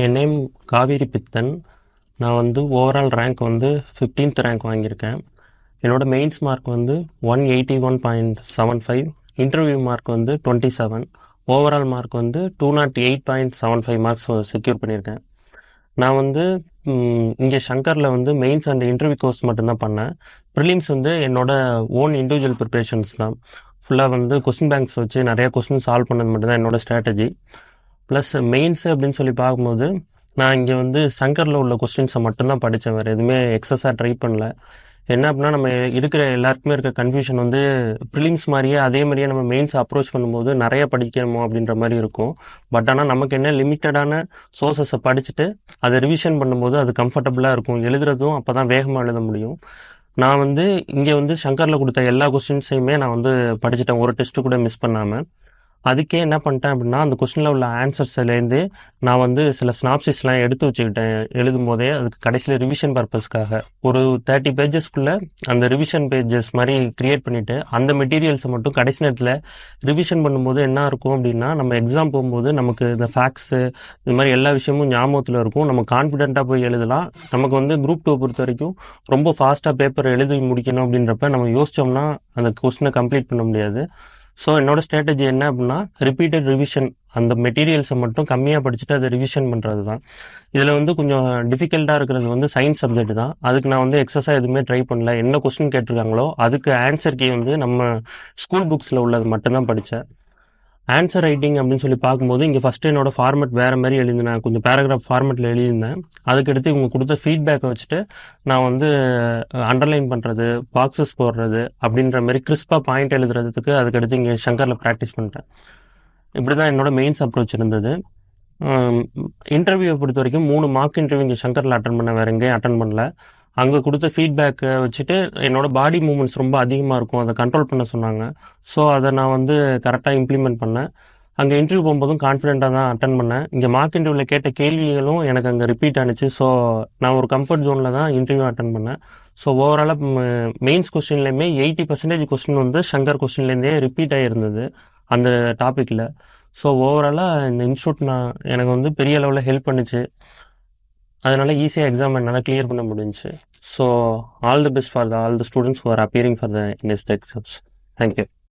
என் name Kaveri பித்தன். நான் வந்து overall rank வந்து 15th ரேங்க் வாங்கியிருக்கேன். என்னோட மெயின்ஸ் மார்க் வந்து 181.75, இன்டர்வியூ மார்க் வந்து 27, ஓவரால் மார்க் வந்து 208.75 மார்க்ஸ் செக்யூர் பண்ணியிருக்கேன். நான் வந்து இங்கே ஷங்கரில் வந்து மெயின்ஸ் அண்ட் இன்டர்வியூ கோர்ஸ் மட்டும்தான் பண்ணேன். ப்ரிலிம்ஸ் வந்து என்னோட ஓன் இண்டிவிஜுவல் ப்ரிப்ரேஷன்ஸ் தான். ஃபுல்லாக வந்து கொஸ்டின் பேங்க்ஸ் வச்சு நிறையா கொஸ்டின் சால்வ் பண்ணது மட்டும்தான் என்னோட ஸ்ட்ராட்டஜி. ப்ளஸ் மெயின்ஸு அப்படின்னு சொல்லி பார்க்கும்போது நான் இங்கே வந்து சங்கரில் உள்ள கொஸ்டின்ஸை மட்டும்தான் படித்தேன். வேறு எதுவுமே எக்ஸஸாக ட்ரை பண்ணல. என்ன அப்படின்னா, நம்ம இருக்கிற எல்லாருக்குமே இருக்க கன்ஃபியூஷன் வந்து ப்ரிலிம்ஸ் மாதிரியே அதே மாதிரியே நம்ம மெயின்ஸ் அப்ரோச் பண்ணும்போது நிறைய படிக்கணுமோ அப்படின்ற மாதிரி இருக்கும். பட் ஆனால் நமக்கு என்ன லிமிட்டடான சோர்ஸஸை படிச்சுட்டு அதை ரிவிஷன் பண்ணும்போது அது கம்ஃபர்டபுளாக இருக்கும். எழுதுறதும் அப்போ தான் வேகமாக எழுத முடியும். நான் வந்து இங்கே வந்து சங்கரில் கொடுத்த எல்லா கொஸ்டின்ஸையுமே நான் வந்து படிச்சுட்டேன், ஒரு டெஸ்ட்டு கூட மிஸ் பண்ணாமல். அதுக்கே என்ன பண்ணிட்டேன் அப்படின்னா, அந்த கொஸ்டினில் உள்ள ஆன்சர்ஸ்லேருந்து நான் வந்து சில ஸ்னாப்சிஸ்லாம் எடுத்து வச்சுக்கிட்டேன் எழுதும் போதே. அதுக்கு கடைசியில் ரிவிஷன் பர்பஸ்க்காக ஒரு 30 பேஜஸ்க்குள்ளே அந்த ரிவிஷன் பேஜஸ் மாதிரி க்ரியேட் பண்ணிவிட்டு அந்த மெட்டீரியல்ஸை மட்டும் கடைசி நேரத்தில் ரிவிஷன் பண்ணும்போது என்ன இருக்கும் அப்படின்னா, நம்ம எக்ஸாம் போகும்போது நமக்கு இந்த ஃபேக்ட்ஸு இது மாதிரி எல்லா விஷயமும் ஞாபகத்தில் இருக்கும். நம்ம கான்ஃபிடென்ட்டாக போய் எழுதலாம். நமக்கு வந்து குரூப் 2 பொறுத்த வரைக்கும் ரொம்ப ஃபாஸ்ட்டாக பேப்பர் எழுதி முடிக்கணும் அப்படின்றப்ப நம்ம யோசித்தோம்னா அந்த கொஸ்டினை கம்ப்ளீட் பண்ண முடியாது. ஸோ என்னோட ஸ்ட்ராட்டஜி என்ன அப்படின்னா, ரிப்பீட்டட் ரிவிஷன், அந்த மெட்டீரியல்ஸை மட்டும் கம்மியாக படிச்சுட்டு அதை ரிவிஷன் பண்ணுறது தான். இதில் வந்து கொஞ்சம் டிஃபிகல்ட்டாக இருக்கிறது வந்து சயின்ஸ் சப்ஜெக்ட் தான். அதுக்கு நான் வந்து எக்ஸஸாக எதுவுமே ட்ரை பண்ணல. என்ன கொஸ்டின் கேட்டிருக்காங்களோ அதுக்கு ஆன்சர் கீ வந்து நம்ம ஸ்கூல் புக்ஸில் உள்ளது மட்டும்தான் படித்தேன். ஆன்சர் ரைட்டிங் அப்படின்னு சொல்லி பார்க்கும்போது இங்கே ஃபஸ்ட்டு என்னோட ஃபார்மெட் வேறு மாதிரி எழுதினேன். கொஞ்சம் பேராகிராஃப் ஃபார்மெட்டில் எழுதியிருந்தேன். அதுக்கடுத்து இவங்க கொடுத்த ஃபீட்பேக்கை வச்சுட்டு நான் வந்து அண்டர்லைன் பண்ணுறது, பாக்ஸஸ் போடுறது அப்படின்ற மாதிரி கிறிஸ்பாக பாயிண்ட் எழுதுறதுக்கு அதுக்கடுத்து இங்கே ஷங்கரில் ப்ராக்டிஸ் பண்ணிட்டேன். இப்படி தான் என்னோட மெயின்ஸ் அப்ரோச் இருந்தது. இன்டர்வியூவை பொறுத்த வரைக்கும் 3 மார்க் இன்டர்வியூ இங்கே ஷங்கரில் அட்டன் பண்ண, வேறு எங்கேயும் அட்டன் பண்ணல. அங்கே கொடுத்த ஃபீட்பேக்கை வச்சுட்டு என்னோட பாடி மூமெண்ட்ஸ் ரொம்ப அதிகமாக இருக்கும், அதை கண்ட்ரோல் பண்ண சொன்னாங்க. ஸோ அதை நான் வந்து கரெக்டாக இம்ப்ளிமெண்ட் பண்ணேன். அங்கே இன்டர்வியூ போகும்போதும் கான்ஃபிடென்ட்டாக தான் அட்டன் பண்ணேன். இங்கே மார்க் இன்டர்வியூவில் கேட்ட கேள்விகளும் எனக்கு அங்கே ரிப்பீட் ஆனிச்சு. ஸோ நான் ஒரு கம்ஃபர்ட் ஜோனில் தான் இன்டர்வியூ அட்டன் பண்ணேன். ஸோ ஓவராலாக மெயின்ஸ் கொஸ்டின்லேயுமே 80% கொஸ்டின் வந்து ஷங்கர் கொஸ்டின்லேருந்தே ரிப்பீட் ஆகிருந்தது அந்த டாப்பிக்கில். ஸோ ஓவராலாக இந்த இன்ஸ்டியூட் எனக்கு வந்து பெரிய அளவில் ஹெல்ப் பண்ணிச்சு. அதனால் ஈஸியாக எக்ஸாம் என்னால் கிளியர் பண்ண முடிஞ்சுச்சு. So all the best for all the students who are appearing for the next exams. Thank you.